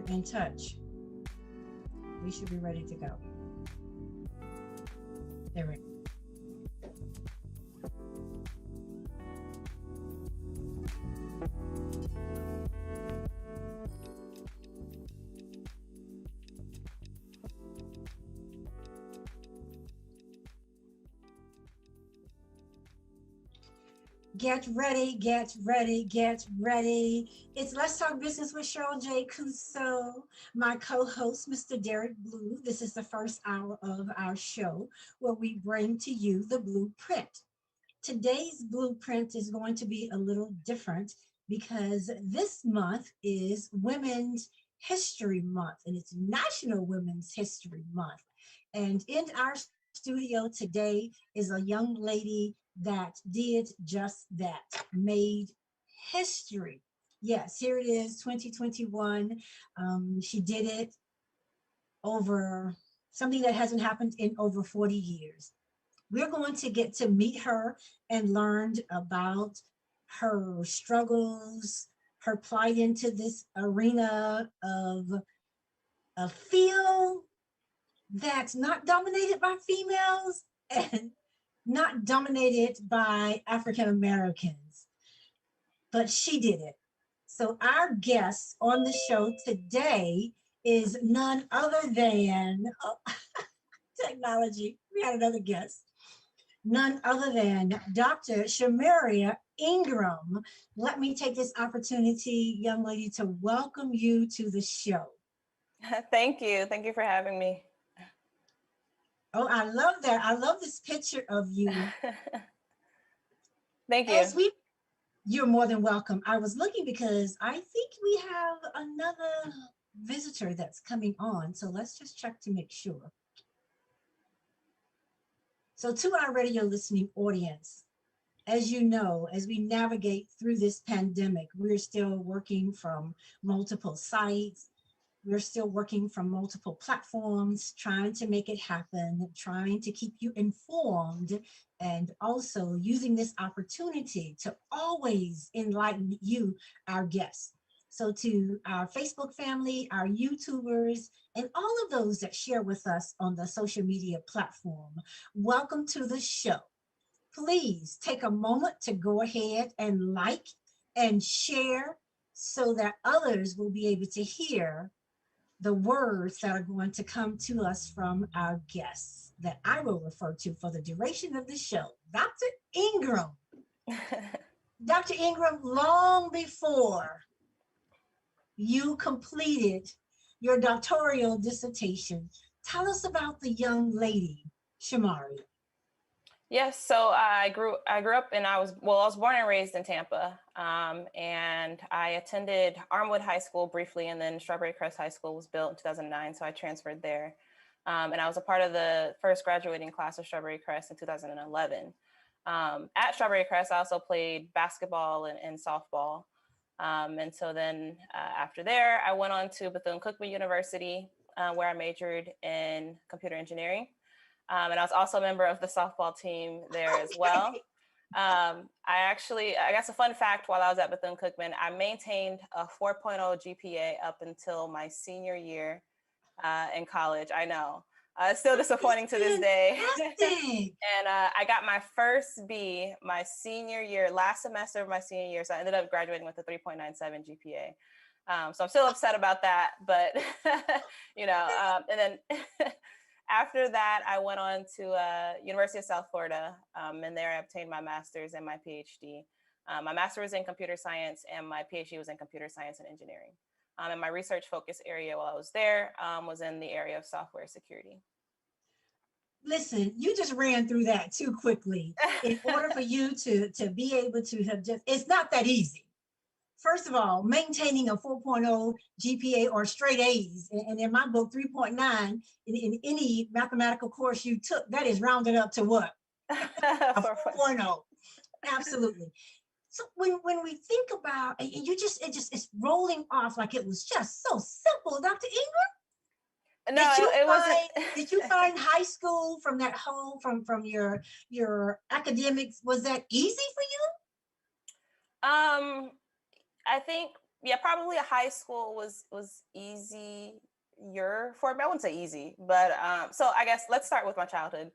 in touch. We should be ready to go. Derrrick. Get ready, get ready, get ready. It's Let's Talk Business with Cheryl J. Cuso, my co-host, Mr. Derrrick Blue. This is the first hour of our show where we bring to you the blueprint. Today's blueprint is going to be a little different because this month is Women's History Month and it's National Women's History Month. And in our studio today is a young lady that did just that, made history. Yes, here it is, 2021. She did it over something that hasn't happened in over 40 years. We're going to get to meet her and learn about her struggles, her plight into this arena of a field that's not dominated by females and not dominated by African Americans, but she did it. So our guest on the show today is none other than technology. We had another guest, none other than Dr. Shamaria Engram. Let me take this opportunity, young lady, to welcome you to the show. Thank you. Thank you for having me. Oh, I love that. I love this picture of you. Thank you. You're more than welcome. I was looking because I think we have another visitor that's coming on. So let's just check to make sure. So to our radio listening audience, as you know, as we navigate through this pandemic, we're still working from multiple sites. We're still working from multiple platforms, trying to make it happen, trying to keep you informed, and also using this opportunity to always enlighten you, our guests. So to our Facebook family, our YouTubers, and all of those that share with us on the social media platform, welcome to the show. Please take a moment to go ahead and like and share so that others will be able to hear the words that are going to come to us from our guests that I will refer to for the duration of the show. Dr. Engram. Dr. Engram, long before you completed your doctoral dissertation, tell us about the young lady, Shamaria. Yes, so I grew up and I was born and raised in Tampa, and I attended Armwood High School briefly, and then Strawberry Crest High School was built in 2009, so I transferred there, and I was a part of the first graduating class of Strawberry Crest in 2011. At Strawberry Crest, I also played basketball and softball, and so then after there, I went on to Bethune-Cookman University, where I majored in computer engineering. And I was also a member of the softball team there as well. I guess a fun fact while I was at Bethune-Cookman, I maintained a 4.0 GPA up until my senior year in college. I know. It's still disappointing to this day. And I got my first B my senior year, last semester of my senior year. So I ended up graduating with a 3.97 GPA. So I'm still upset about that, but, and then after that, I went on to University of South Florida, and there I obtained my master's and my PhD. My master was in computer science, and my PhD was in computer science and engineering. And my research focus area while I was there was in the area of software security. Listen, you just ran through that too quickly. In order for you to be able to have it's not that easy. First of all, maintaining a 4.0 GPA or straight A's, and in my book, 3.9, in any mathematical course you took, that is rounded up to what? A 4.0. Absolutely. So when we think about, and it's rolling off like it was just so simple, Dr. Engram. No, it wasn't. Did you find high school from that whole, from your academics, was that easy for you? I think yeah, probably a high school was easier for me. I wouldn't say easy, but so I guess let's start with my childhood.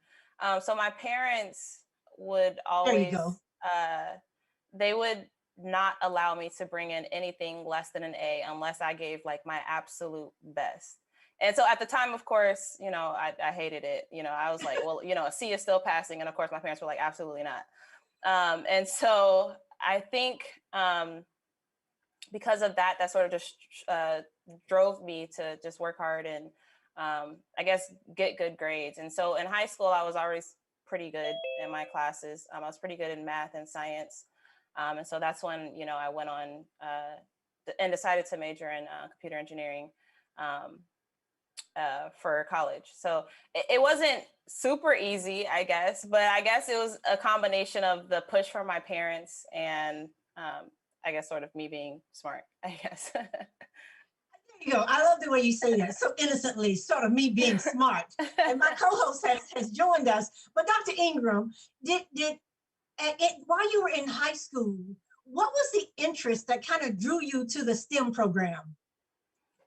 So my parents would There you go. always they would not allow me to bring in anything less than an A unless I gave like my absolute best. And so at the time, of course, I hated it. I was like, well, a C is still passing. And of course, my parents were like, absolutely not. And so I think because of that, that sort of just drove me to just work hard and I guess get good grades. And so in high school, I was always pretty good in my classes. I was pretty good in math and science. And so that's when, I went on and decided to major in computer engineering for college. So it wasn't super easy, I guess, but I guess it was a combination of the push from my parents and I guess sort of me being smart, I guess. There you go. I love the way you say that so innocently, sort of me being smart. And my co-host has joined us. But Dr. Engram, did while you were in high school, what was the interest that kind of drew you to the STEM program?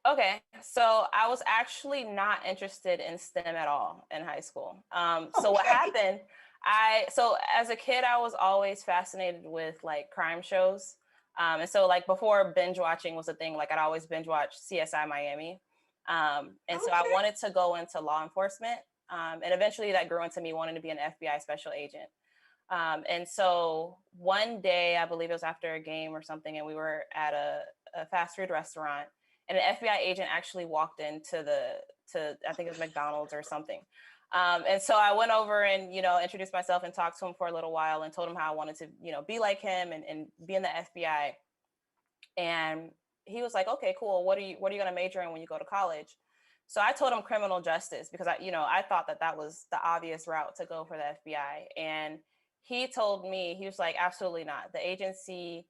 Okay, so I was actually not interested in STEM at all in high school. So what Okay. happened? So as a kid, I was always fascinated with like crime shows. And so like before binge watching was a thing, like I'd always binge watch CSI Miami. And so I Okay. wanted to go into law enforcement. And eventually that grew into me wanting to be an FBI special agent. And so one day, I believe it was after a game or something, and we were at a fast food restaurant, and an FBI agent actually walked into I think it was McDonald's or something. And so I went over and, introduced myself and talked to him for a little while and told him how I wanted to, be like him and be in the FBI. And he was like, okay, cool. What are you going to major in when you go to college? So I told him criminal justice because I thought that was the obvious route to go for the FBI. And he told me, he was like, absolutely not. The agency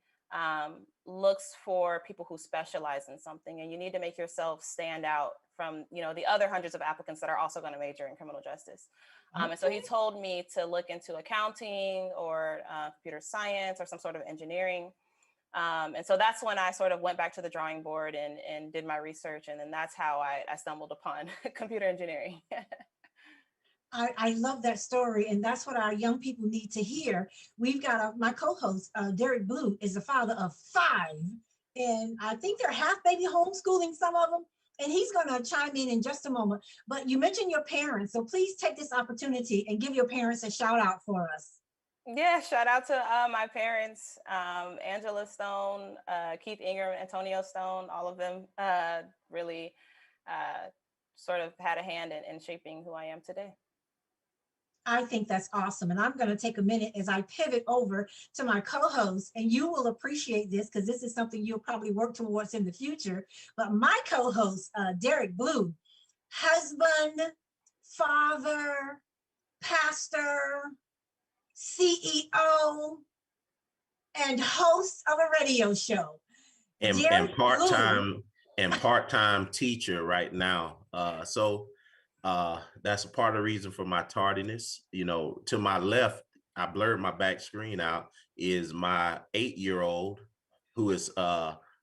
looks for people who specialize in something, and you need to make yourself stand out from, the other hundreds of applicants that are also going to major in criminal justice. And so he Okay. told me to look into accounting or computer science or some sort of engineering. And so that's when I sort of went back to the drawing board and did my research. And then that's how I stumbled upon computer engineering. I love that story, and that's what our young people need to hear. We've got my co-host, Derrrick Blue, is the father of five, and I think they're half maybe homeschooling some of them. And he's going to chime in just a moment. But you mentioned your parents, so please take this opportunity and give your parents a shout out for us. Yeah, shout out to my parents, Angela Stone, Keith Engram, Antonio Stone, all of them really uh, sort of had a hand in shaping who I am today. I think that's awesome. And I'm going to take a minute as I pivot over to my co host, and you will appreciate this because this is something you'll probably work towards in the future. But my co host, Derrrick Blue, husband, father, pastor, CEO, and host of a radio show. And Derrrick Blue. part-time teacher right now. That's a part of the reason for my tardiness. To my left, I blurred my back screen out, is my 8-year-old who is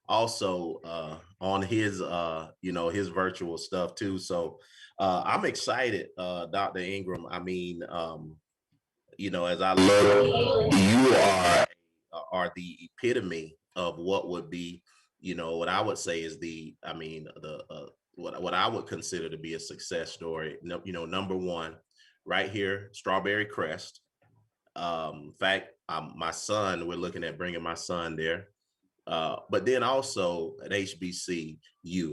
also on his virtual stuff too. So I'm excited, Dr. Engram. I mean, as I love you are the epitome of what would be, what I would say is what I would consider to be a success story. Number one, right here, Strawberry Crest. In fact, my son, we're looking at bringing my son there. But then also at HBCU,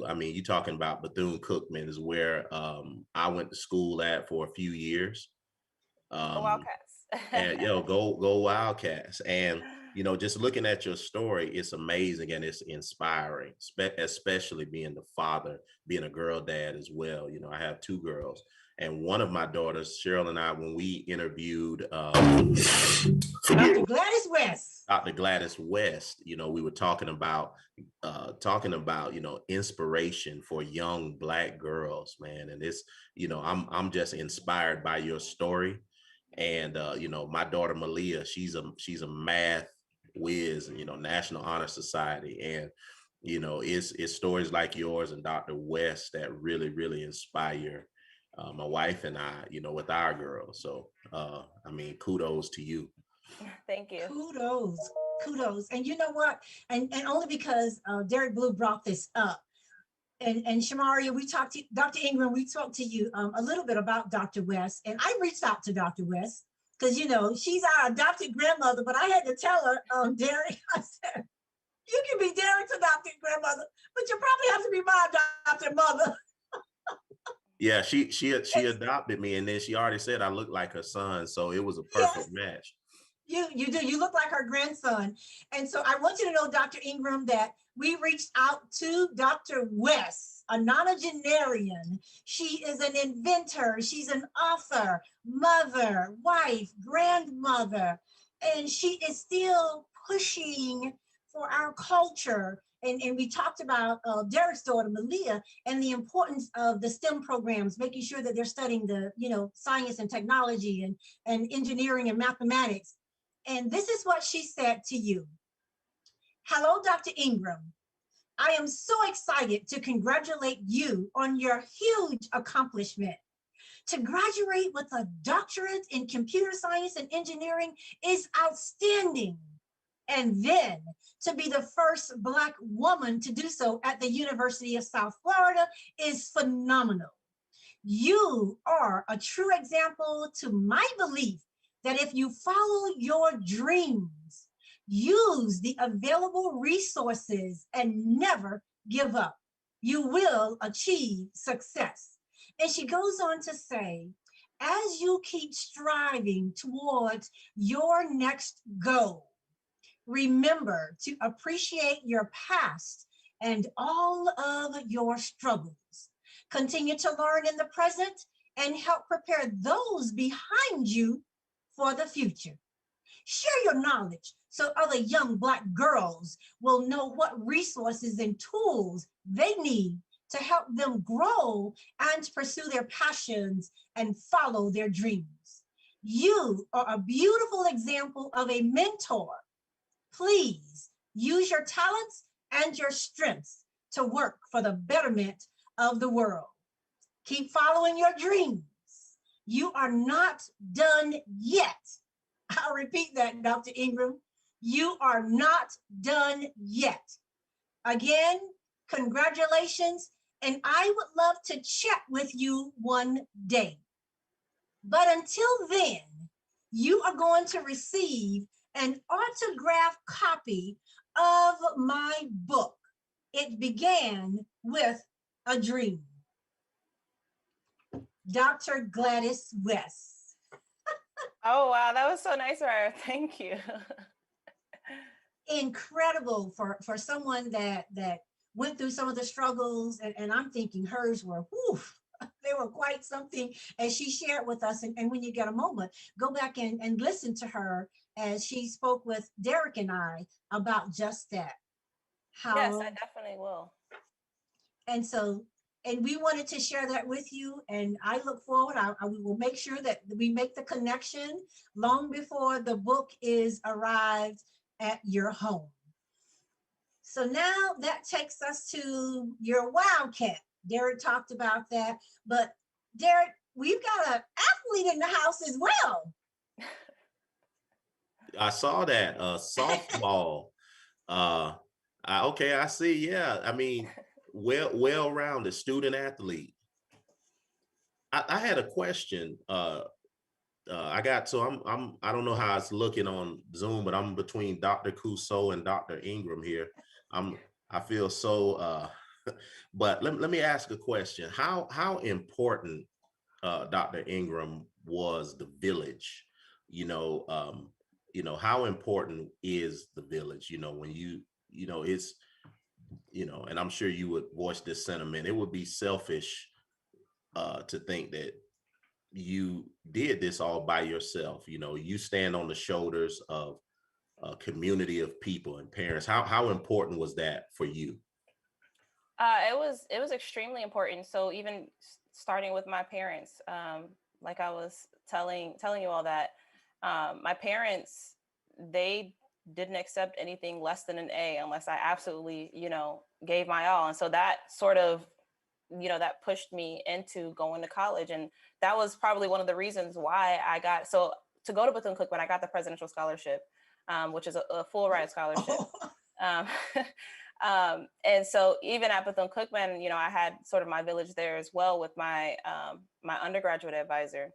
I mean, you're talking about Bethune-Cookman is where I went to school at for a few years. Go Um, Wildcats. and go Wildcats. And just looking at your story, it's amazing and it's inspiring, especially being the father, being a girl dad as well. I have two girls, and one of my daughters, Cheryl, and I, when we interviewed Dr. Gladys West. Dr. Gladys West, we were talking about inspiration for young Black girls, man. And it's, I'm just inspired by your story. And my daughter Malia, she's a math whiz, National Honor Society. And it's stories like yours and Dr. West that really, really inspire my wife and I, with our girls. So, kudos to you. Thank you. Kudos. And you know what? And only because Derrrick Blue brought this up. And Shamaria, we talked to Dr. Engram, we talked to you a little bit about Dr. West. And I reached out to Dr. West because, she's our adopted grandmother, but I had to tell her, Derrrick, I said, you can be Derrick's adopted grandmother, but you probably have to be my adopted mother. Yeah, she adopted me, and then she already said I look like her son, so it was a perfect match. You do. You look like her grandson. And so I want you to know, Dr. Engram, that we reached out to Dr. West, a nonagenarian. She is an inventor. She's an author, mother, wife, grandmother, and she is still pushing for our culture. And we talked about Derrick's daughter, Malia, and the importance of the STEM programs, making sure that they're studying the, science and technology and engineering and mathematics. And this is what she said to you. Hello, Dr. Engram. I am so excited to congratulate you on your huge accomplishment. To graduate with a doctorate in computer science and engineering is outstanding. And then to be the first Black woman to do so at the University of South Florida is phenomenal. You are a true example to my belief that if you follow your dreams, use the available resources and never give up, you will achieve success. And she goes on to say, as you keep striving towards your next goal, remember to appreciate your past and all of your struggles. Continue to learn in the present and help prepare those behind you for the future. Share your knowledge so other young Black girls will know what resources and tools they need to help them grow and pursue their passions and follow their dreams. You are a beautiful example of a mentor. Please use your talents and your strengths to work for the betterment of the world. Keep following your dreams. You are not done yet. I'll repeat that, Dr. Engram. You are not done yet. Again, congratulations, and I would love to chat with you one day. But until then, you are going to receive an autographed copy of my book. It began with a dream. Dr. Gladys West. Oh, wow. That was so nice of her. Thank you. Incredible for someone that went through some of the struggles. And I'm thinking hers were, whew, they were quite something, as she shared with us. And when you get a moment, go back and listen to her as she spoke with Derrrick and I about just that. Yes, I definitely will. And so, and we wanted to share that with you. And I look forward, we will make sure that we make the connection long before the book is arrived at your home. So now that takes us to your Wildcat. Derrrick talked about that, but Derrrick, we've got an athlete in the house as well. I saw that softball. Okay, I see. Yeah, I mean, well-rounded student athlete. I had a question. I don't know how it's looking on Zoom, but I'm between Dr. Cousseau and Dr. Engram here. I feel so. But let me ask a question. How important, Dr. Engram, was the village? How important is the village? When it's, and I'm sure you would voice this sentiment. It would be selfish to think that you did this all by yourself. You stand on the shoulders of a community of people and parents. How important was that for you? It was extremely important. So even starting with my parents, like I was telling you all that, my parents, they didn't accept anything less than an A unless I absolutely, gave my all. And so that sort of, that pushed me into going to college. And that was probably one of the reasons why so to go to Bethune-Cookman, I got the presidential scholarship, which is a full ride scholarship. Um, and so even at Bethune-Cookman, I had sort of my village there as well with my undergraduate advisor.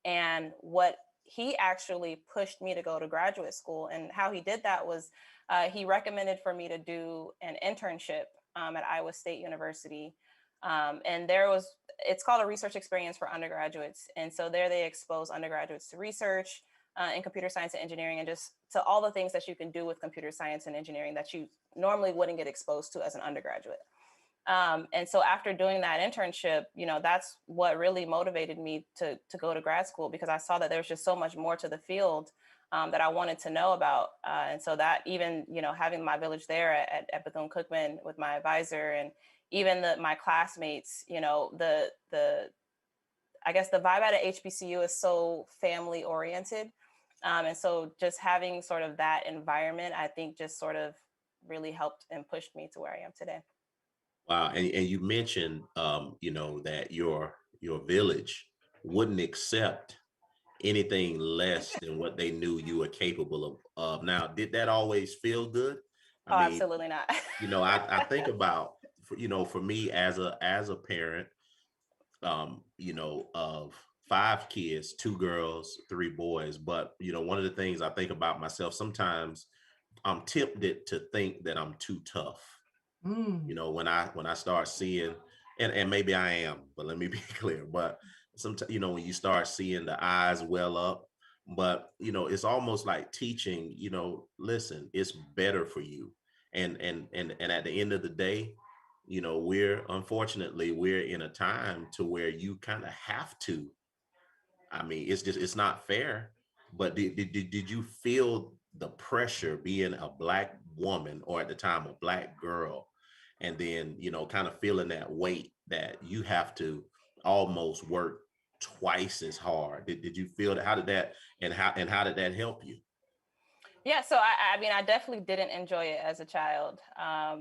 And what he actually pushed me to go to graduate school, and how he did that was he recommended for me to do an internship at Iowa State University. And it's called a research experience for undergraduates. And so there they expose undergraduates to research in computer science and engineering, and just to all the things that you can do with computer science and engineering that you normally wouldn't get exposed to as an undergraduate. And so after doing that internship, that's what really motivated me to go to grad school, because I saw that there was just so much more to the field that I wanted to know about. And so that even, having my village there at Bethune-Cookman with my advisor, and even my classmates, I guess the vibe at a HBCU is so family oriented. And so just having sort of that environment, I think just sort of really helped and pushed me to where I am today. Wow. And you mentioned, that your village wouldn't accept anything less than what they knew you were capable of. Now, did that always feel good? I mean, absolutely not. I think about, for me as a parent, of 5 kids, 2 girls, 3 boys. But, one of the things I think about myself, sometimes I'm tempted to think that I'm too tough. When I start seeing, and maybe I am, but let me be clear, but sometimes, when you start seeing the eyes well up, but, it's almost like teaching, listen, it's better for you. And at the end of the day, unfortunately, we're in a time to where you kind of have to. I mean, it's not fair. But did you feel the pressure being a Black woman, or at the time a Black girl, and then, kind of feeling that weight that you have to almost work twice as hard? Did you feel that? How did that, and how did that help you? Yeah, so I mean, I definitely didn't enjoy it as a child. I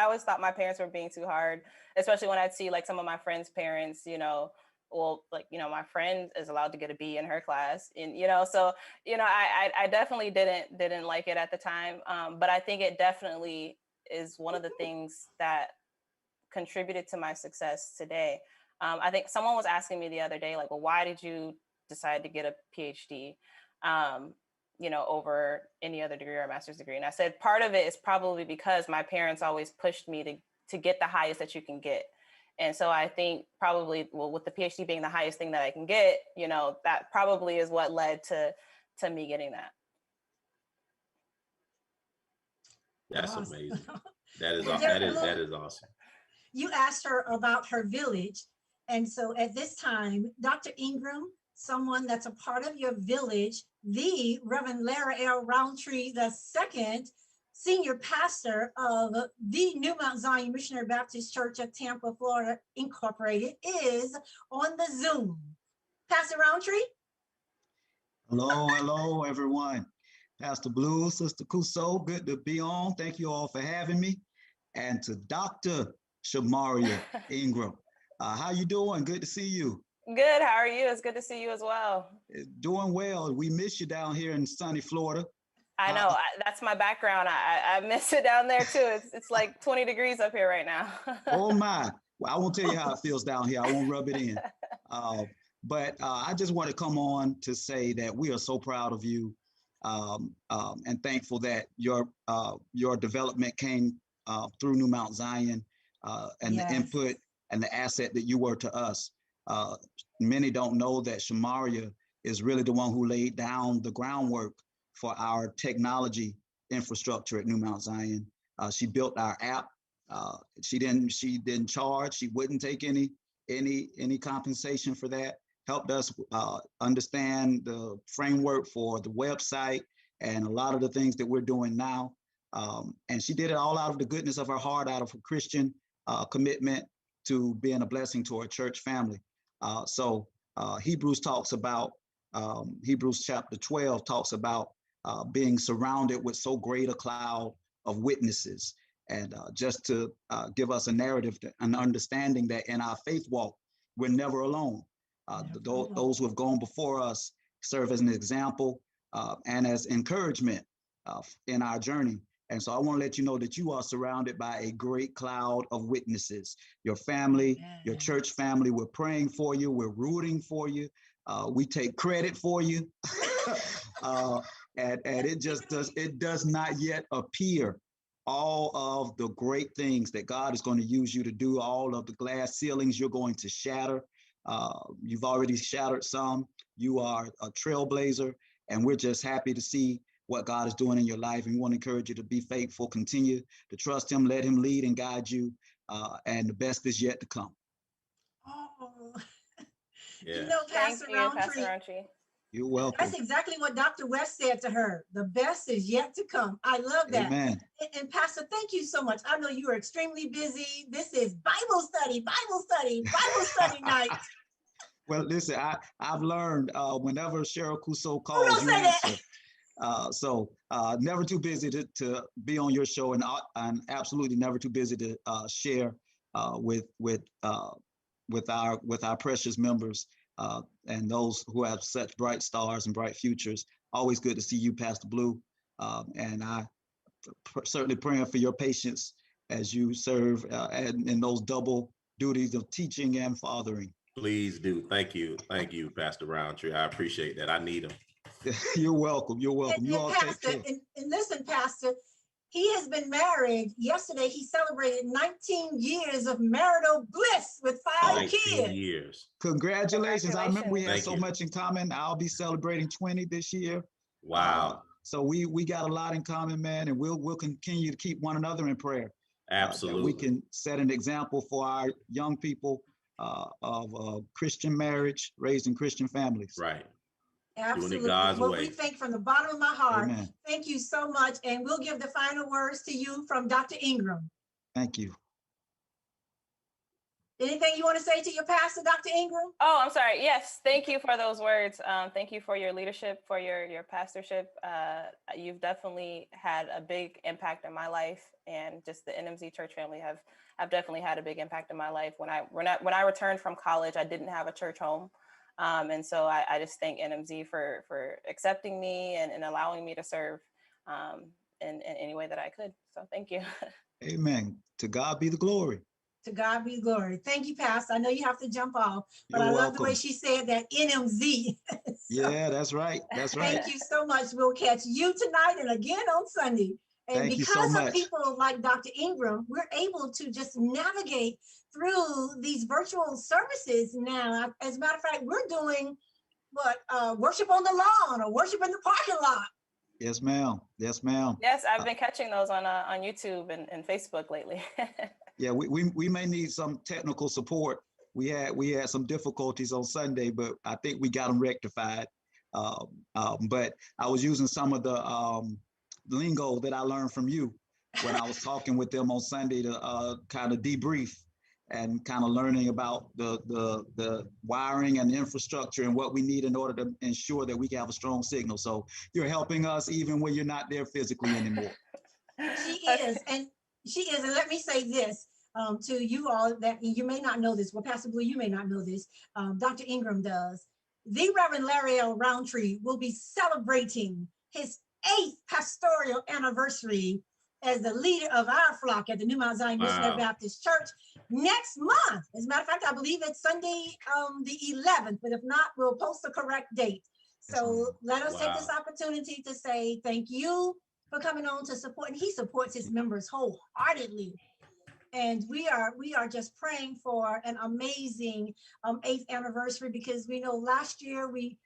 always thought my parents were being too hard, especially when I'd see like some of my friends' parents, my friend is allowed to get a B in her class, and so I definitely didn't like it at the time, but I think it definitely is one of the things that contributed to my success today. I think someone was asking me the other day, like, well, why did you decide to get a PhD? Over any other degree or a master's degree. And I said, part of it is probably because my parents always pushed me to get the highest that you can get. And so I think probably, well, with the PhD being the highest thing that I can get, that probably is what led to me getting that. That's Awesome. amazing. That is awesome. You asked her about her village. And so at this time, Dr. Engram, someone that's a part of your village, the Reverend Larry L. Roundtree II, senior pastor of the New Mount Zion Missionary Baptist Church of Tampa, Florida, Incorporated, is on the Zoom. Pastor Roundtree? Hello, everyone. Pastor Blue, Sister Kuso, good to be on. Thank you all for having me. And to Dr. Shamaria Engram, how you doing? Good to see you. Good. How are you? It's good to see you as well. Doing well. We miss you down here in sunny Florida. I know. That's my background. I miss it down there too. It's like 20 degrees up here right now. Oh my. Well, I won't tell you how it feels down here. I won't rub it in. But I just want to come on to say that we are so proud of you, and thankful that your development came through New Mount Zion, and yes, the input and the asset that you were to us. Many don't know that Shamaria is really the one who laid down the groundwork for our technology infrastructure at New Mount Zion. She built our app. She didn't charge. She wouldn't take any compensation for that. Helped us understand the framework for the website and a lot of the things that we're doing now. And she did it all out of the goodness of her heart, out of her Christian commitment to being a blessing to our church family. So Hebrews chapter 12 talks about being surrounded with so great a cloud of witnesses. And just to give us a narrative, an understanding that in our faith walk, we're never alone. Those who have gone before us serve as an example and as encouragement in our journey. And so I want to let you know that you are surrounded by a great cloud of witnesses. Your family, your church family, we're praying for you. We're rooting for you. We take credit for you. And it does not yet appear all of the great things that God is going to use you to do, all of the glass ceilings you're going to shatter. You've already shattered some. You are a trailblazer, and we're just happy to see what God is doing in your life. And we want to encourage you to be faithful, continue to trust him, let him lead and guide you. And the best is yet to come. Oh, Yeah. you know, Pastor Roundtree. You're welcome. That's exactly what Dr. West said to her. The best is yet to come. I love that. Amen. And Pastor, thank you so much. I know you are extremely busy. This is Bible study night. Well, listen, I've learned whenever Cheryl Cousseau calls, you answer. So never too busy to be on your show, and absolutely never too busy to share with our precious members and those who have such bright stars and bright futures. Always good to see you, Pastor Blue, and I certainly praying for your patience as you serve in those double duties of teaching and fathering. Please do. Thank you, Pastor Roundtree. I appreciate that. I need them. You're welcome. You're welcome. You all Pastor, take care. And listen, Pastor, he has been married. Yesterday, he celebrated 19 years of marital bliss with 5 kids. Years. Congratulations. I remember we had so much in common. I'll be celebrating 20 this year. Wow. So we got a lot in common, man, and we'll continue to keep one another in prayer. Absolutely. That we can set an example for our young people of Christian marriage, raised in Christian families. Right. Absolutely. Doing it God's way. We thank from the bottom of my heart. Amen. Thank you so much. And we'll give the final words to you from Dr. Engram. Thank you. Anything you want to say to your pastor, Dr. Engram? Oh, I'm sorry. Yes. Thank you for those words. Thank you for your leadership, for your pastorship. You've definitely had a big impact in my life, and just the NMZ church family have definitely had a big impact in my life. When I returned from college, I didn't have a church home. And so I just thank NMZ for accepting me and allowing me to serve in any way that I could. So thank you. Amen. To God be the glory. To God be glory. Thank you, Pastor. I know you have to jump off, but You're I love the way welcome. she said that NMZ. So, Yeah, that's right. That's right. thank you so much. We'll catch you tonight and again on Sunday. And Thank you so because of much. people like Dr. Engram, we're able to just navigate through these virtual services now. As a matter of fact, we're doing worship on the lawn or worship in the parking lot. Yes, ma'am. Yes, ma'am. Yes, I've been catching those on YouTube and Facebook lately. Yeah, we may need some technical support. We had some difficulties on Sunday, but I think we got them rectified. But I was using some of the lingo that I learned from you when I was talking with them on Sunday to kind of debrief and kind of learning about the wiring and the infrastructure and what we need in order to ensure that we can have a strong signal. So you're helping us even when you're not there physically anymore. She is, and let me say this to you all that you may not know this. Well, Pastor Blue, you may not know this. Dr. Engram does. The Reverend Larry L. Roundtree will be celebrating his 8th pastoral anniversary as the leader of our flock at the New Mount Zion Missionary Baptist Church next month. As a matter of fact, I believe it's Sunday, the 11th, but if not, we'll post the correct date. So let us take this opportunity to say thank you for coming on to support, and he supports his members wholeheartedly. And we are just praying for an amazing 8th anniversary, because we know last year we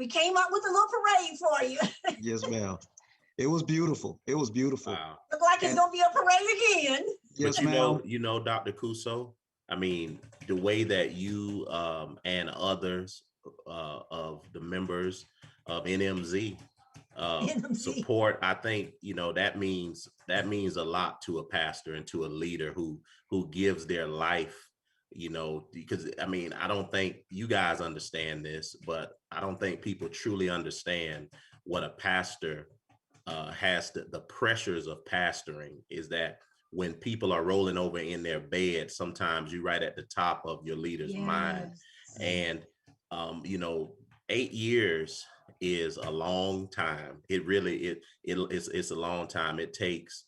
came up with a little parade for you. Yes, ma'am. It was beautiful. It was beautiful. Wow. Look like it's gonna be a parade again. Yes, but ma'am. you know, Dr. Cousseau, I mean, the way that you and others of the members of NMZ support, I think, you know, that means a lot to a pastor and to a leader who gives their life, you know, because I mean, I don't think you guys understand this, but I don't think people truly understand what a pastor has the pressures of pastoring is that when people are rolling over in their bed, sometimes you're right at the top of your leader's mind. And, 8 years is a long time. It really, it's a long time. It takes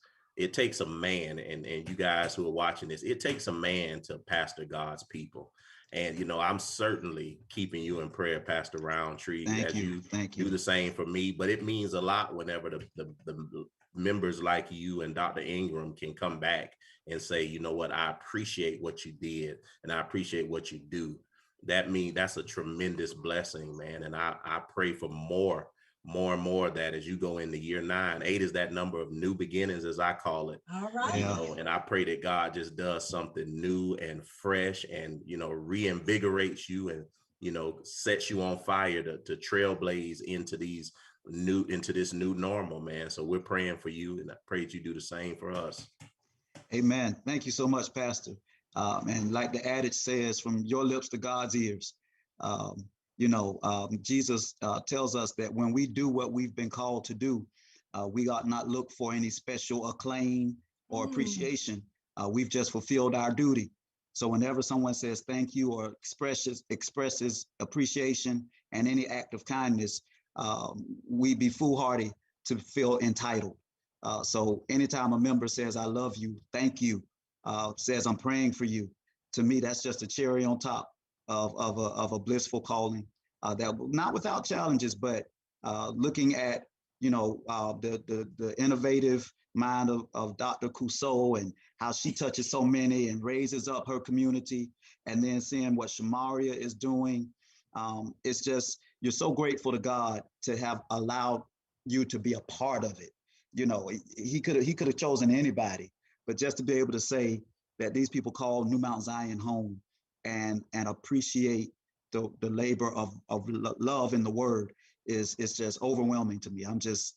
a man, and you guys who are watching this, it takes a man to pastor God's people. And, I'm certainly keeping you in prayer, Pastor Roundtree, as you do the same for me. But it means a lot whenever the members like you and Dr. Engram can come back and say, you know what, I appreciate what you did and I appreciate what you do. That's a tremendous blessing, man. And I pray for more and more that as you go into year 9, 8 is that number of new beginnings, as I call it. All right. And I pray that God just does something new and fresh and, reinvigorates you and, sets you on fire to trailblaze into this new normal, man. So we're praying for you, and I pray that you do the same for us. Amen. Thank you so much, Pastor. And like the adage says, from your lips to God's ears. Jesus tells us that when we do what we've been called to do, we ought not look for any special acclaim or appreciation. We've just fulfilled our duty. So whenever someone says thank you or expresses appreciation and any act of kindness, we be foolhardy to feel entitled. So anytime a member says, I love you, thank you, says I'm praying for you, to me, that's just a cherry on top of a blissful calling, that not without challenges, but looking at, the innovative mind of Dr. Cousseau and how she touches so many and raises up her community, and then seeing what Shamaria is doing. It's just, you're so grateful to God to have allowed you to be a part of it. He could have chosen anybody, but just to be able to say that these people call New Mount Zion home and appreciate the labor of love in the word is just overwhelming to me. I'm just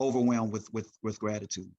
overwhelmed with gratitude.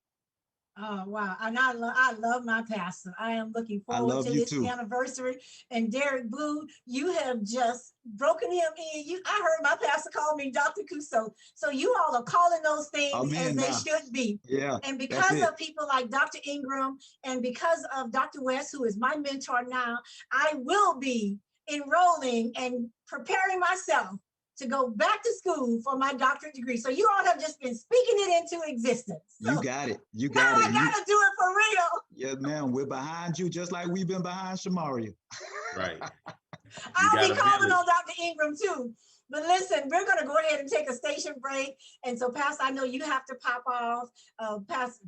Oh, wow. And I love my pastor. I am looking forward to this anniversary. And Derrrick Blue, you have just broken him in. I heard my pastor call me Dr. Cousseau. So you all are calling those things as they should be. Yeah. And because of people like Dr. Engram and because of Dr. West, who is my mentor now, I will be enrolling and preparing myself to go back to school for my doctorate degree. So you all have just been speaking it into existence. So you got it. I gotta do it for real. Yes, ma'am. We're behind you, just like we've been behind Shamaria. Right. I'll be calling on Dr. Engram too. But listen, we're gonna go ahead and take a station break. And so, Pastor, I know you have to pop off.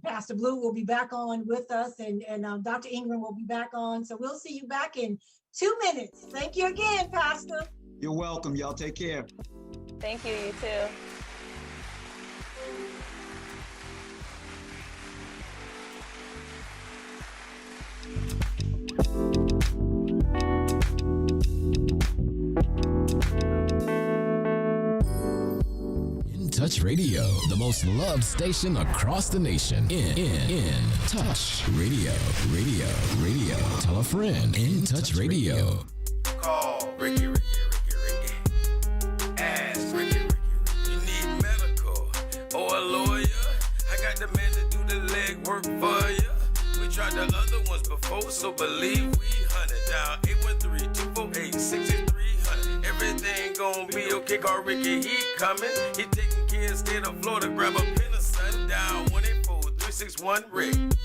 Pastor Blue will be back on with us, and Dr. Engram will be back on. So we'll see you back in 2 minutes. Thank you again, Pastor. You're welcome. Y'all take care. Thank you. You too. In Touch Radio, the most loved station across the nation. In Touch Radio. Tell a friend. In Touch Radio. Call Ricky. Ask Ricky. You need medical or a lawyer? I got the man to do the legwork for you. We tried the other ones before, so believe we hunted down 813-248-6300. Everything gon' be okay. Call Ricky, he coming. He taking care of state of Florida. Grab a pen or sundown 184-361-RICK.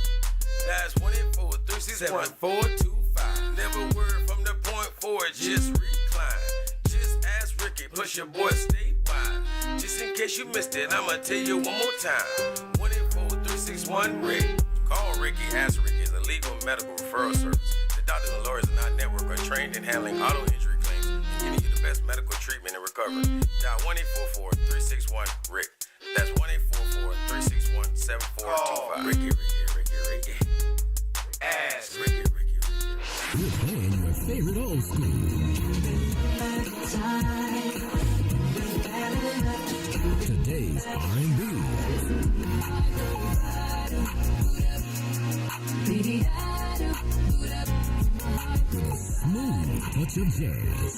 That's 184-361-425. Never word from the point forward, just recline. Just ask Ricky, plus your boy statewide. Just in case you missed it, I'ma tell you one more time. 184-361-RICK. Call Ricky, ask Ricky. It's a legal medical referral service. The doctors and lawyers in our network are trained in handling auto injury claims and getting you the best medical treatment and recovery. Dial 1-844-361-RICK. That's 1-844-361-7425. Ricky. Ask Ricky. We're playing your favorite old school. Today's R&B. With a smooth touch of jazz.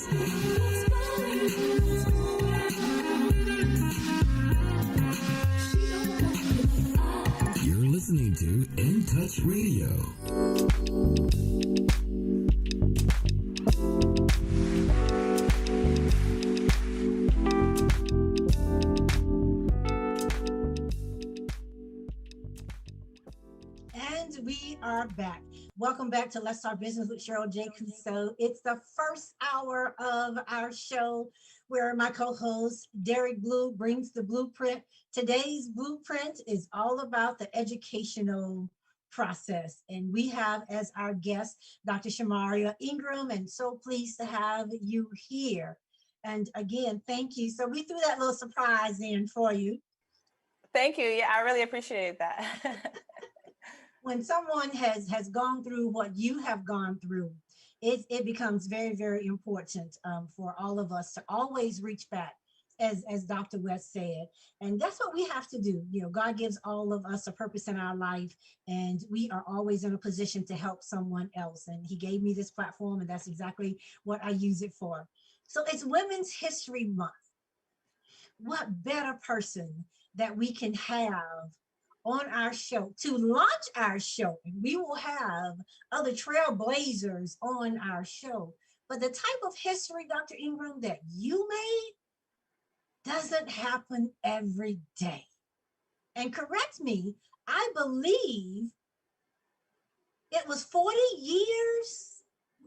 Touch Radio. And we are back. Welcome back to Let's Talk Business with Cheryl J. Cusseau. It's the first hour of our show where my co-host Derrrick Blue brings the blueprint. Today's blueprint is all about the educational process. And we have as our guest, Dr. Shamaria Engram, and so pleased to have you here. And again, thank you. So we threw that little surprise in for you. Thank you. Yeah, I really appreciate that. When someone has gone through what you have gone through, it becomes very, very important for all of us to always reach back, as Dr. West said. And that's what we have to do. You know, God gives all of us a purpose in our life, and we are always in a position to help someone else. And he gave me this platform, and that's exactly what I use it for. So it's Women's History Month. What better person that we can have on our show to launch our show? We will have other trailblazers on our show, but the type of history, Dr. Engram, that you made doesn't happen every day. And correct me, I believe it was 40 years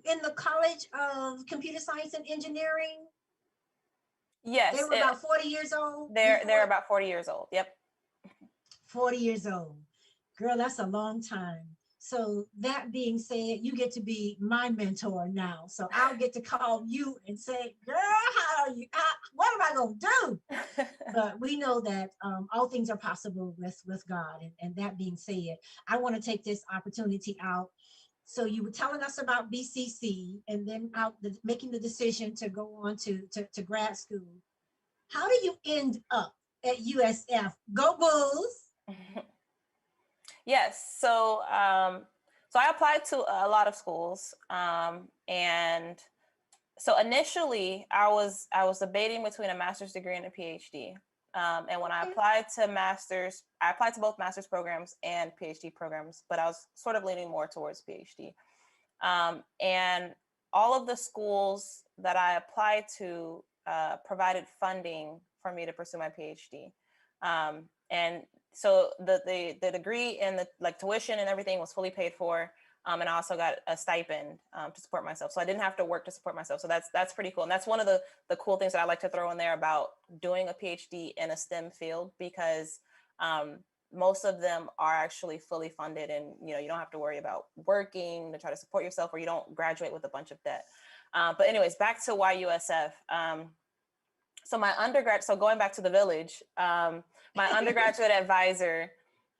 in the College of Computer Science and Engineering. Yes. They were about 40 years old. They're about 40 years old. Yep. 40 years old. Girl, that's a long time. So that being said, you get to be my mentor now. So I'll get to call you and say, girl, how are you? What am I going to do? But we know that all things are possible with God. And that being said, I want to take this opportunity out. So you were telling us about BCC and then making the decision to go on to grad school. How do you end up at USF? Go Bulls! Yes. So I applied to a lot of schools, and so initially I was debating between a master's degree and a PhD. And when I applied to masters, I applied to both master's programs and PhD programs, but I was sort of leaning more towards PhD. And all of the schools that I applied to provided funding for me to pursue my PhD. And so the degree and the tuition and everything was fully paid for. And I also got a stipend to support myself. So I didn't have to work to support myself. So that's pretty cool. And that's one of the cool things that I like to throw in there about doing a PhD in a STEM field, because most of them are actually fully funded, and you don't have to worry about working to try to support yourself, or you don't graduate with a bunch of debt. But anyways, back to why USF. So my undergrad, so going back to the village, my undergraduate advisor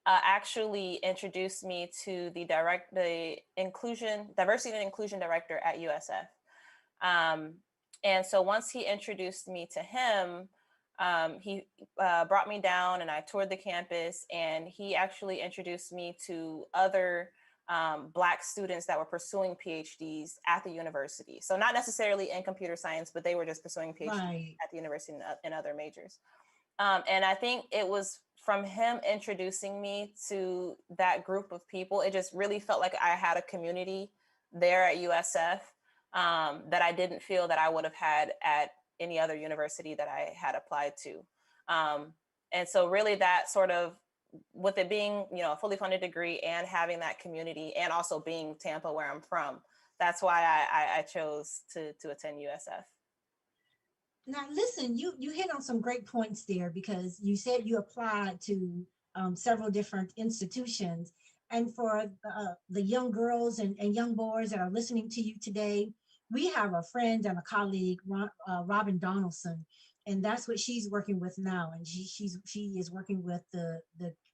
actually introduced me to the diversity and inclusion director at USF. And so once he introduced me to him, he brought me down and I toured the campus, and he actually introduced me to other Black students that were pursuing PhDs at the university. So not necessarily in computer science, but they were just pursuing PhDs at the university and other majors. And I think it was from him introducing me to that group of people, it just really felt like I had a community there at USF that I didn't feel that I would have had at any other university that I had applied to. And so really that sort of, with it being, a fully funded degree and having that community, and also being Tampa, where I'm from, that's why I chose to attend USF. Now, listen, you hit on some great points there, because you said you applied to several different institutions. And for the young girls and young boys that are listening to you today, we have a friend and a colleague, Robin Donaldson, and that's what she's working with now. And she is working with the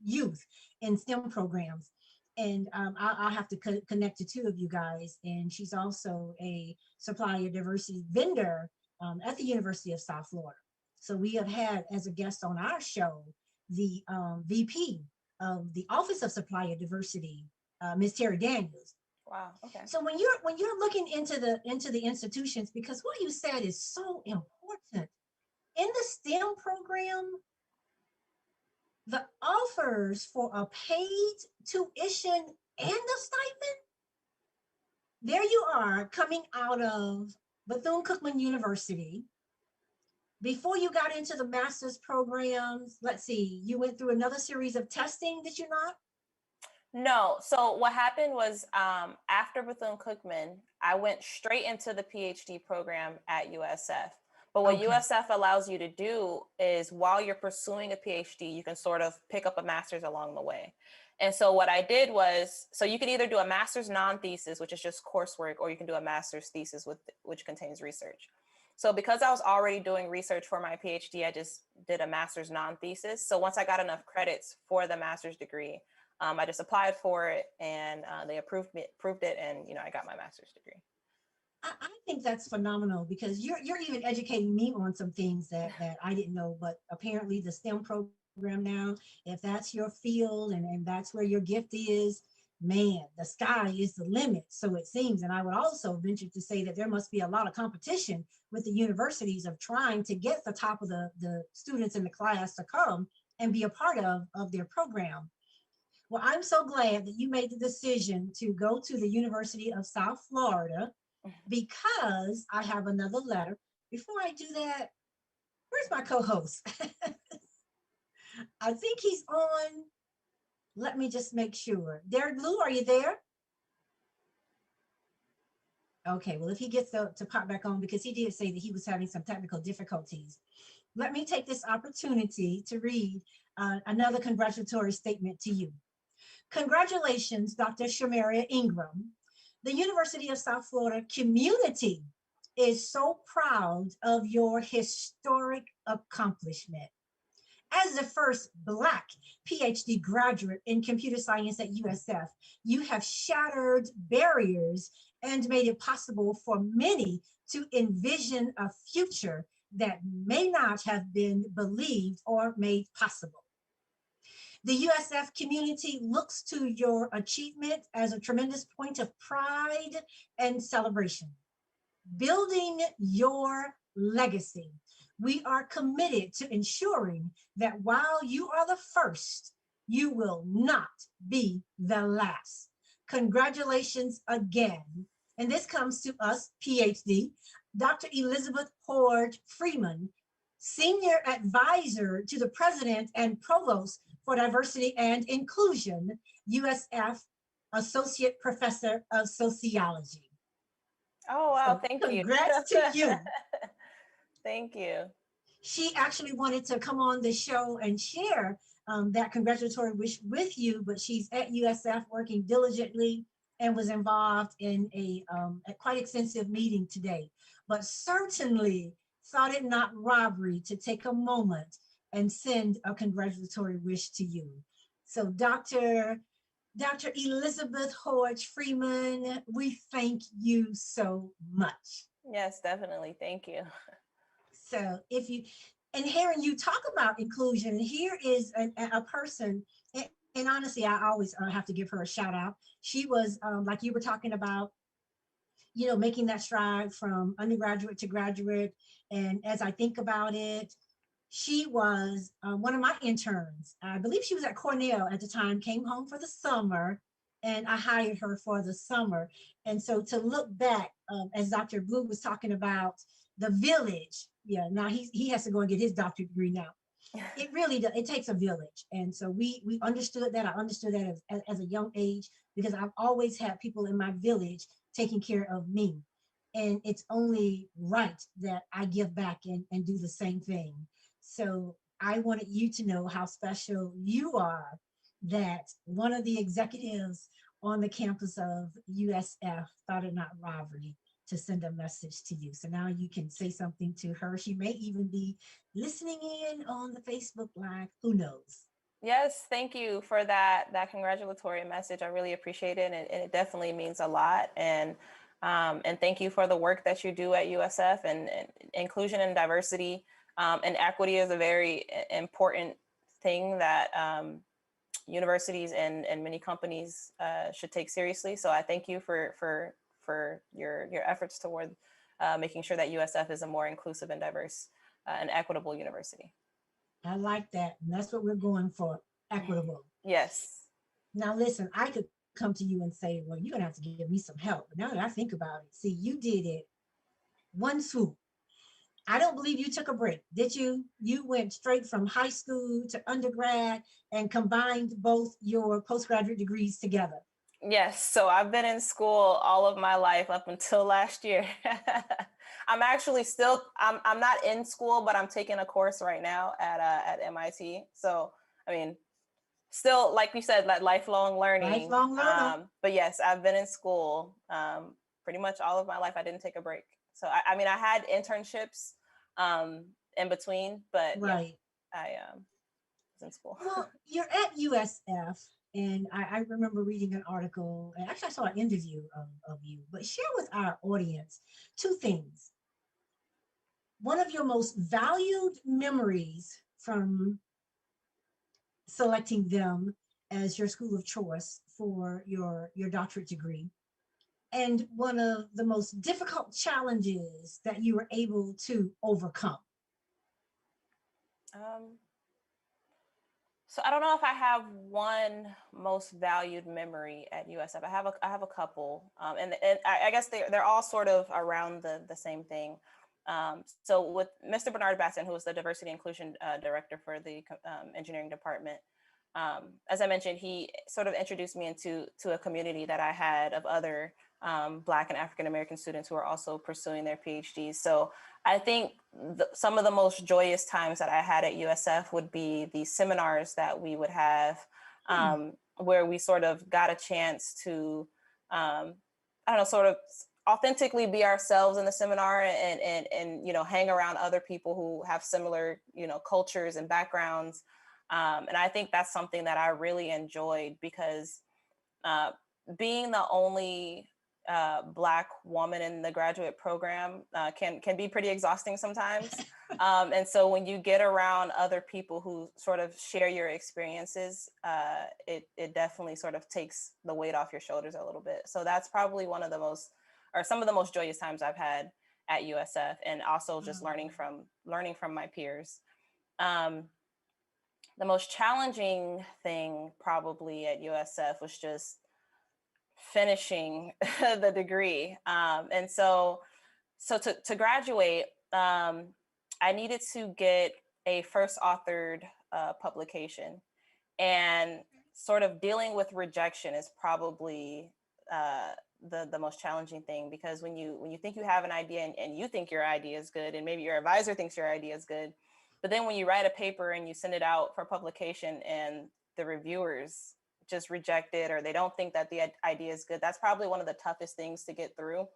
youth in STEM programs. And I'll have to connect the two of you guys. And she's also a supplier diversity vendor at the University of South Florida. So we have had as a guest on our show the VP of the Office of Supplier Diversity, Ms. Terry Daniels. Wow. Okay. So when you're looking into the institutions, because what you said is so important. In the STEM program, the offers for a paid tuition and the stipend. There you are coming out of Bethune-Cookman University. Before you got into the master's programs, let's see, you went through another series of testing, did you not? No. So what happened was after Bethune-Cookman, I went straight into the PhD program at USF. But what USF allows you to do is while you're pursuing a PhD, you can sort of pick up a master's along the way. And so what I did was, so you can either do a master's non-thesis, which is just coursework, or you can do a master's thesis which contains research. So because I was already doing research for my PhD, I just did a master's non-thesis. So once I got enough credits for the master's degree, I just applied for it and they approved it. And, I got my master's degree. I think that's phenomenal because you're even educating me on some things that I didn't know, but apparently the STEM program now, if that's your field and that's where your gift is, man, the sky is the limit. So it seems, and I would also venture to say that there must be a lot of competition with the universities of trying to get the top of the students in the class to come and be a part of their program. Well, I'm so glad that you made the decision to go to the University of South Florida because I have another letter. Before I do that, where's my co-host? I think he's on. Let me just make sure. Derrrick Blue, are you there? Okay, well, if he gets to pop back on, because he did say that he was having some technical difficulties. Let me take this opportunity to read another congratulatory statement to you. Congratulations, Dr. Shamaria Engram. The University of South Florida community is so proud of your historic accomplishment. As the first Black PhD graduate in computer science at USF, you have shattered barriers and made it possible for many to envision a future that may not have been believed or made possible. The USF community looks to your achievement as a tremendous point of pride and celebration. Building your legacy, we are committed to ensuring that while you are the first, you will not be the last. Congratulations again. And this comes to us, PhD, Dr. Elizabeth Horde Freeman, Senior Advisor to the President and Provost for Diversity and Inclusion, USF Associate Professor of Sociology. Oh, wow, so thank you. Congrats to you. Thank you. She actually wanted to come on the show and share that congratulatory wish with you, but she's at USF working diligently and was involved in a quite extensive meeting today. But certainly thought it not robbery to take a moment and send a congratulatory wish to you. So Dr. Elizabeth Horde Freeman, we thank you so much. Yes, definitely. Thank you. So if you, and hearing you talk about inclusion, here is a person, and honestly, I always have to give her a shout out. She was, like you were talking about, making that stride from undergraduate to graduate. And as I think about it, she was one of my interns. I believe she was at Cornell at the time, came home for the summer, and I hired her for the summer. And so to look back, as Dr. Blue was talking about the village, yeah, now he has to go and get his doctorate degree now. It really does, it takes a village. And so we understood that. I understood that as a young age, because I've always had people in my village taking care of me. And it's only right that I give back and do the same thing. So I wanted you to know how special you are, that one of the executives on the campus of USF thought it not robbery to send a message to you. So now you can say something to her. She may even be listening in on the Facebook Live. Who knows? Yes, thank you for that congratulatory message. I really appreciate it, and it definitely means a lot. And thank you for the work that you do at USF, and inclusion and diversity and equity is a very important thing that universities and many companies should take seriously. So I thank you for your efforts toward making sure that USF is a more inclusive and diverse and equitable university. I like that. And that's what we're going for, equitable. Yes. Now listen, I could come to you and say, well, you're gonna have to give me some help. But now that I think about it, see, you did it one swoop. I don't believe you took a break, did you? You went straight from high school to undergrad and combined both your postgraduate degrees together. Yes, so I've been in school all of my life up until last year. I'm actually still I'm not in school, but I'm taking a course right now at MIT. So I mean, still, like you said, that lifelong learning. Lifelong learner. But yes, I've been in school pretty much all of my life. I didn't take a break. So I mean, I had internships in between, but Right. yeah, I was in school. Well, you're at USF, and I remember reading an article, and actually I saw an interview of you, but share with our audience two things. One of your most valued memories from selecting them as your school of choice for your doctorate degree, and one of the most difficult challenges that you were able to overcome. So I don't know if I have one most valued memory at USF. I have a couple, and I guess they're all sort of around the same thing. So with Mr. Bernard Batson, who was the diversity inclusion director for the engineering department, as I mentioned, he sort of introduced me into a community that I had of other Black and African American students who are also pursuing their PhDs. So I think some of the most joyous times that I had at USF would be the seminars that we would have, where we sort of got a chance to, I don't know, sort of authentically be ourselves in the seminar and you know, hang around other people who have similar, you know, cultures and backgrounds. And I think that's something that I really enjoyed, because being the only Black woman in the graduate program can be pretty exhausting sometimes. And so when you get around other people who sort of share your experiences, it definitely sort of takes the weight off your shoulders a little bit. So that's probably one of the most, or some of the most joyous times I've had at USF, and also just learning from my peers. The most challenging thing probably at USF was just finishing the degree. And so to graduate, I needed to get a first authored publication, and sort of dealing with rejection is probably the most challenging thing, because when you think you have an idea and you think your idea is good, and maybe your advisor thinks your idea is good, but then when you write a paper and you send it out for publication and the reviewers just reject it, or they don't think that the idea is good, that's probably one of the toughest things to get through.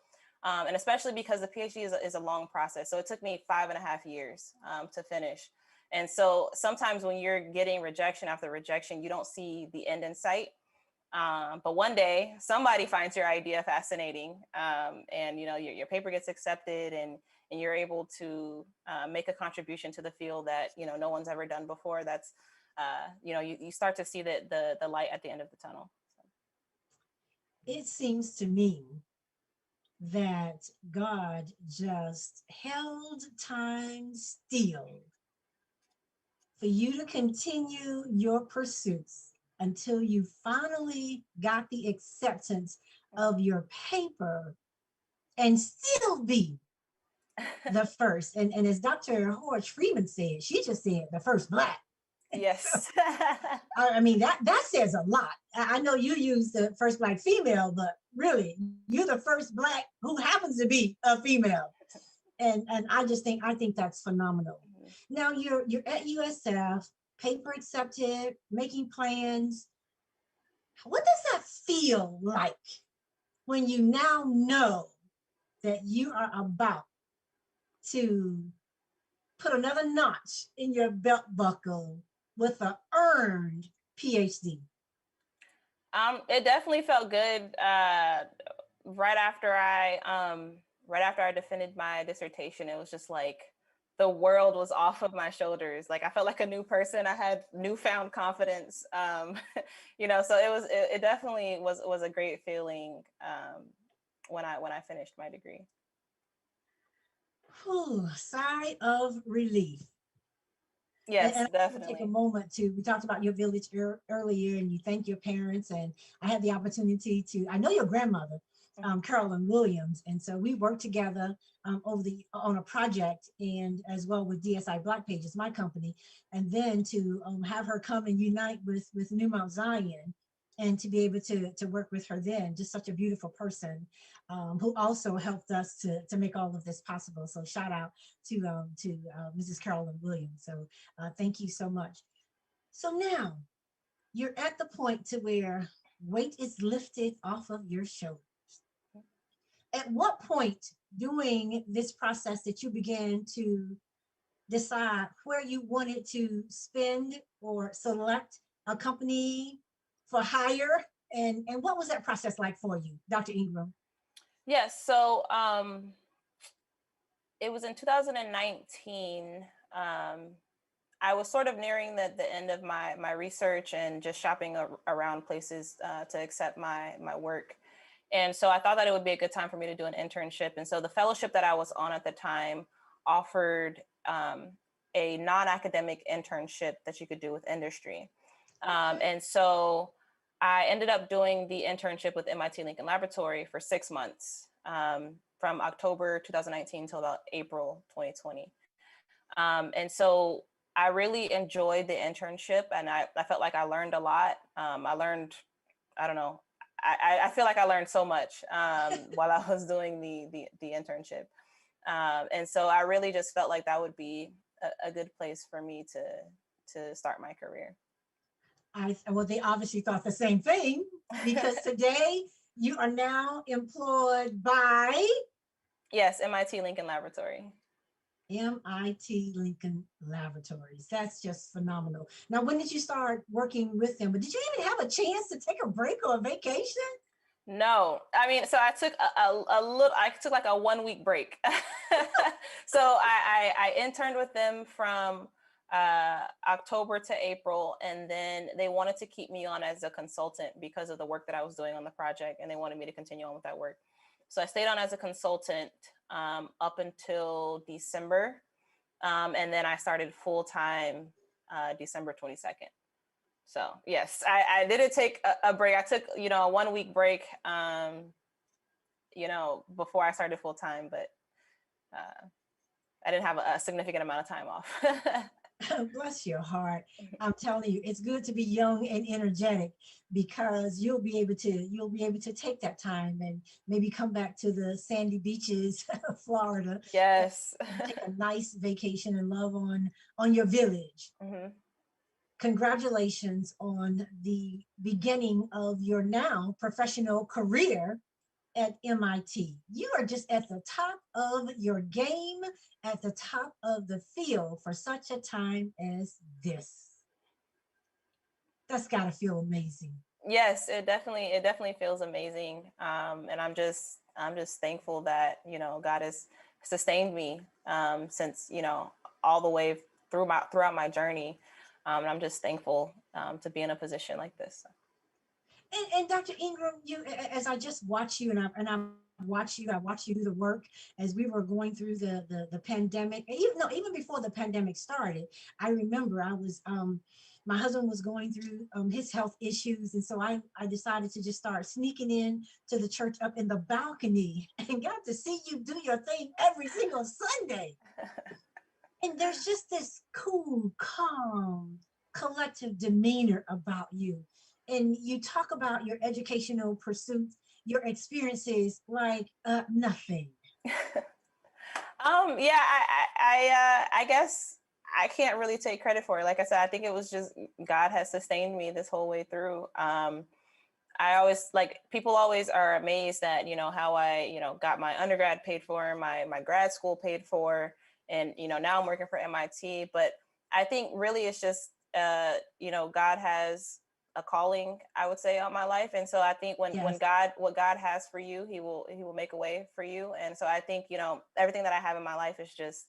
And especially because the PhD is a long process. So it took me 5.5 years to finish. And so sometimes when you're getting rejection after rejection, you don't see the end in sight. But one day somebody finds your idea fascinating, and you know, your paper gets accepted, and you're able to make a contribution to the field that, you know, no one's ever done before. That's you know, you start to see the light at the end of the tunnel. It seems to me that God just held time still for you to continue your pursuits until you finally got the acceptance of your paper, and still be the first. And as Dr. Horch Freeman said, she just said the first Black. Yes. I mean, that says a lot. I know you use the first Black female, but really, you're the first Black who happens to be a female. And I think that's phenomenal. Now you're at USF, paper accepted, making plans. What does that feel like when you now know that you are about to put another notch in your belt buckle with an earned PhD? It definitely felt good. Right after I defended my dissertation, it was just like the world was off of my shoulders. Like I felt like a new person. I had newfound confidence. You know, so it definitely was a great feeling when I finished my degree. Whew, sigh of relief. Yes, And I want to take a definitely. moment to, we talked about your village earlier, and you thank your parents. And I had the opportunity to, I know your grandmother, Mhm. Carolyn Williams. And so we worked together on a project, and as well with DSI Black Pages, my company. And then to have her come and unite with New Mount Zion, and to be able to work with her then, just such a beautiful person, who also helped us to make all of this possible. So shout out to Mrs. Carolyn Williams. So thank you so much. So now you're at the point to where weight is lifted off of your shoulders. At what point during this process that you began to decide where you wanted to spend or select a company for hire? And what was that process like for you, Dr. Engram? Yes. So it was in 2019. I was sort of nearing the end of my research and just shopping around places to accept my work. And so I thought that it would be a good time for me to do an internship. And so the fellowship that I was on at the time offered a non-academic internship that you could do with industry. And so I ended up doing the internship with MIT Lincoln Laboratory for 6 months, from October 2019 till about April 2020. And so I really enjoyed the internship, and I felt like I learned a lot. I learned, I don't know, I feel like I learned so much while I was doing the internship. And so I really just felt like that would be a good place for me to start my career. Well, they obviously thought the same thing, because today you are now employed by Yes, MIT Lincoln Laboratory. MIT Lincoln Laboratories. That's just phenomenal. Now, when did you start working with them? But did you even have a chance to take a break or a vacation? No, I mean, so I took a little, I took like a 1 week break. So I interned with them from October to April, and then they wanted to keep me on as a consultant because of the work that I was doing on the project, and they wanted me to continue on with that work. So I stayed on as a consultant up until December, and then I started full time December 22nd. So yes, I didn't take a break. I took, a 1 week break, before I started full time, but I didn't have a significant amount of time off. Bless your heart. I'm telling you, it's good to be young and energetic, because you'll be able to take that time and maybe come back to the sandy beaches of Florida, and Yes. take a nice vacation and love on your village. Hmm. Congratulations on the beginning of your now professional career at MIT. You are just at the top of your game, at the top of the field for such a time as this. That's got to feel amazing. Yes, it definitely feels amazing. And I'm just thankful that, God has sustained me since, all the way throughout my journey. And I'm just thankful to be in a position like this. And Dr. Engram, as I just watch you, I watched you do the work as we were going through the pandemic. And even no, even before the pandemic started, I remember my husband was going through his health issues, and so I decided to just start sneaking in to the church up in the balcony, and got to see you do your thing every single Sunday. And there's just this cool, calm, collective demeanor about you. And you talk about your educational pursuits, your experiences like nothing. Yeah, I guess I can't really take credit for it. Like I said, I think it was just God has sustained me this whole way through. I always, like, people always are amazed at, how I, got my undergrad paid for, my grad school paid for, and, now I'm working for MIT. But I think really it's just, God has a calling, I would say, on my life. And so I think when Yes. what God has for you, he will make a way for you. And so I think, everything that I have in my life is just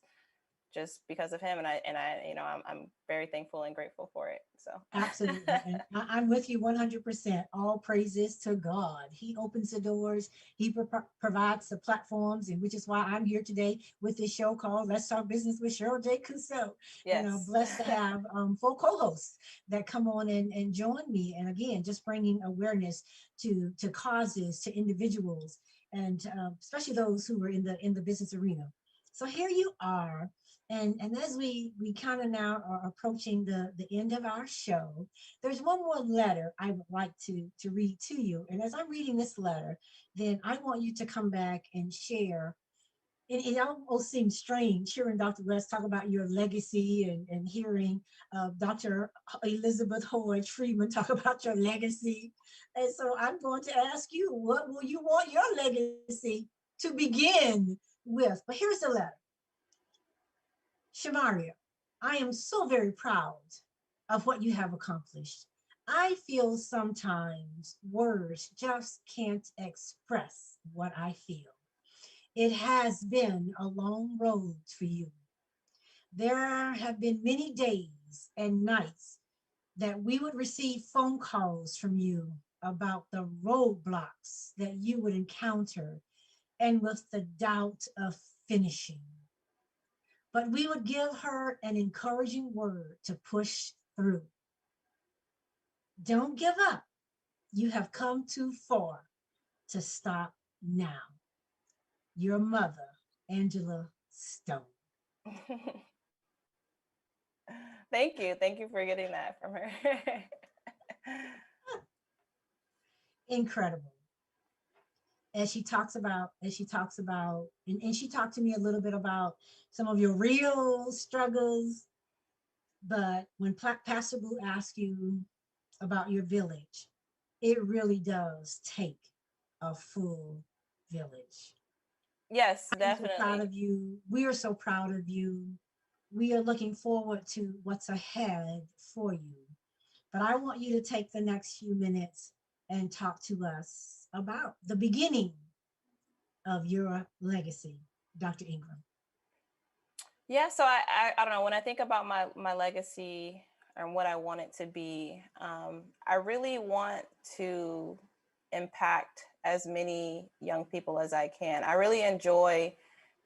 just because of him. And I'm very thankful and grateful for it. So Absolutely. And I'm with you 100%. All praises to God. He opens the doors. He provides the platforms, and which is why I'm here today with this show called Let's Talk Business with Cheryl J. Cusseau. yes. And I'm blessed to have 4 co-hosts that come on and join me. And again, just bringing awareness to causes, to individuals, and especially those who are in the business arena. So here you are. And as we kind of now are approaching the end of our show, there's one more letter I would like to read to you. And as I'm reading this letter, then I want you to come back and share. It almost seems strange hearing Dr. West talk about your legacy and hearing Dr. Elizabeth Hoyt Freeman talk about your legacy. And so I'm going to ask you, what will you want your legacy to begin with? But here's the letter. Shamaria, I am so very proud of what you have accomplished. I feel sometimes words just can't express what I feel. It has been a long road for you. There have been many days and nights that we would receive phone calls from you about the roadblocks that you would encounter and with the doubt of finishing. But we would give her an encouraging word to push through. Don't give up. You have come too far to stop now. Your mother, Angela Stone. Thank you. Thank you for getting that from her. Incredible. As she talks about, and she talked to me a little bit about some of your real struggles. But when Pastor Boo asked you about your village, it really does take a full village. Yes, I'm so definitely. proud of you. We are so proud of you. We are looking forward to what's ahead for you. But I want you to take the next few minutes and talk to us about the beginning of your legacy, Dr. Engram. Yeah, so I don't know, when I think about my legacy and what I want it to be, I really want to impact as many young people as I can. I really enjoy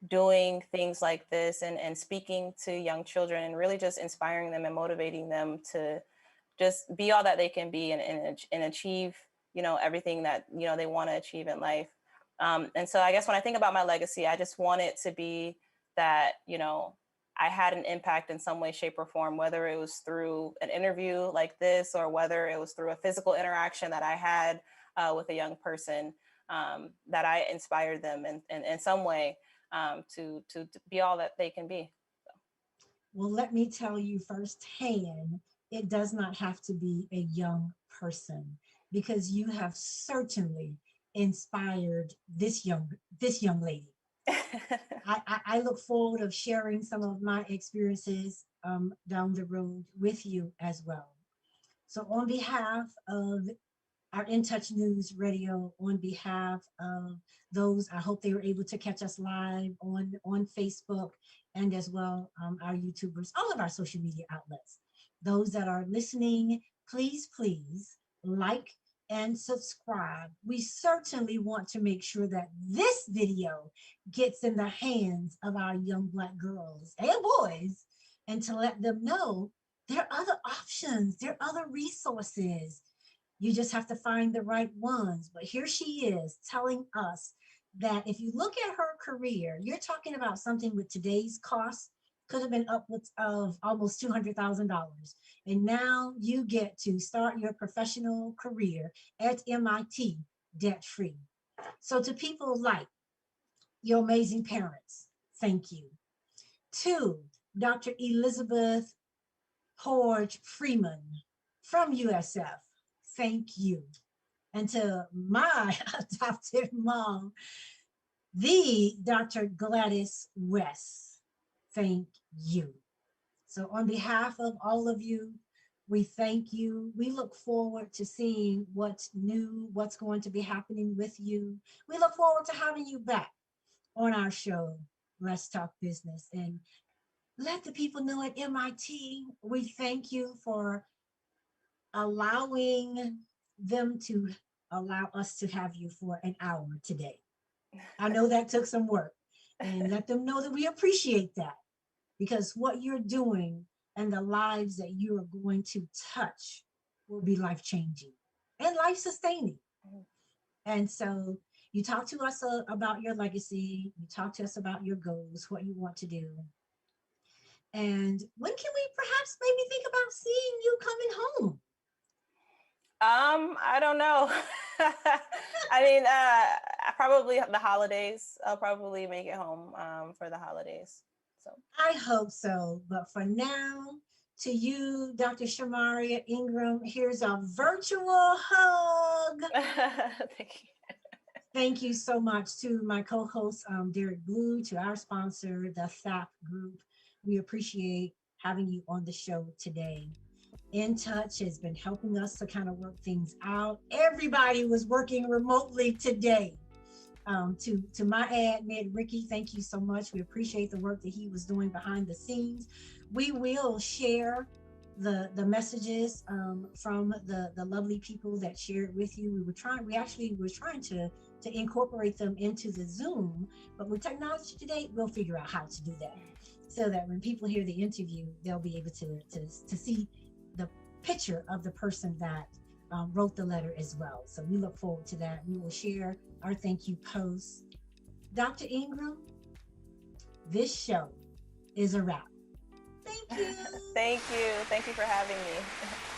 doing things like this and speaking to young children and really just inspiring them and motivating them to just be all that they can be and achieve, everything that, they want to achieve in life. And so I guess when I think about my legacy, I just want it to be that, I had an impact in some way, shape, or form, whether it was through an interview like this or whether it was through a physical interaction that I had with a young person, that I inspired them in some way to be all that they can be. Well, let me tell you firsthand, it does not have to be a young person, because you have certainly inspired this young lady. I look forward of sharing some of my experiences down the road with you as well. So on behalf of our In Touch News Radio, on behalf of those, I hope they were able to catch us live on Facebook, and as well our YouTubers, all of our social media outlets. Those that are listening, please like and subscribe. We certainly want to make sure that this video gets in the hands of our young Black girls and boys, and to let them know there are other options, there are other resources. You just have to find the right ones. But here she is telling us that if you look at her career, you're talking about something with today's cost could have been upwards of almost $200,000. And now you get to start your professional career at MIT debt-free. So to people like your amazing parents, thank you. To Dr. Elizabeth Hoyt Freeman from USF, thank you. And to my adopted mom, the Dr. Gladys West, thank you. So on behalf of all of you, we thank you. We look forward to seeing what's new, what's going to be happening with you. We look forward to having you back on our show, Let's Talk Business. And let the people know at MIT, we thank you for allowing them to allow us to have you for an hour today. I know that took some work, and let them know that we appreciate that, because what you're doing and the lives that you are going to touch will be life-changing and life-sustaining. And so you talk to us about your legacy, you talk to us about your goals, what you want to do. And when can we perhaps maybe think about seeing you coming home? I don't know. I mean, probably the holidays. I'll probably make it home for the holidays. So I hope so. But for now, to you, Dr. Shamaria Engram, here's a virtual hug. thank you. Thank you so much to my co-host, Derrrick Blue, to our sponsor, the THAP Group. We appreciate having you on the show today. In Touch has been helping us to kind of work things out. Everybody was working remotely today. To my admin, Ricky, thank you so much. We appreciate the work that he was doing behind the scenes. We will share the messages from the lovely people that shared with you. We actually were trying to incorporate them into the Zoom, but with technology today, we'll figure out how to do that, so that when people hear the interview, they'll be able to see the picture of the person that wrote the letter as well. So we look forward to that. We will share our thank you posts. Dr. Engram, this show is a wrap. Thank you. Thank you. Thank you for having me.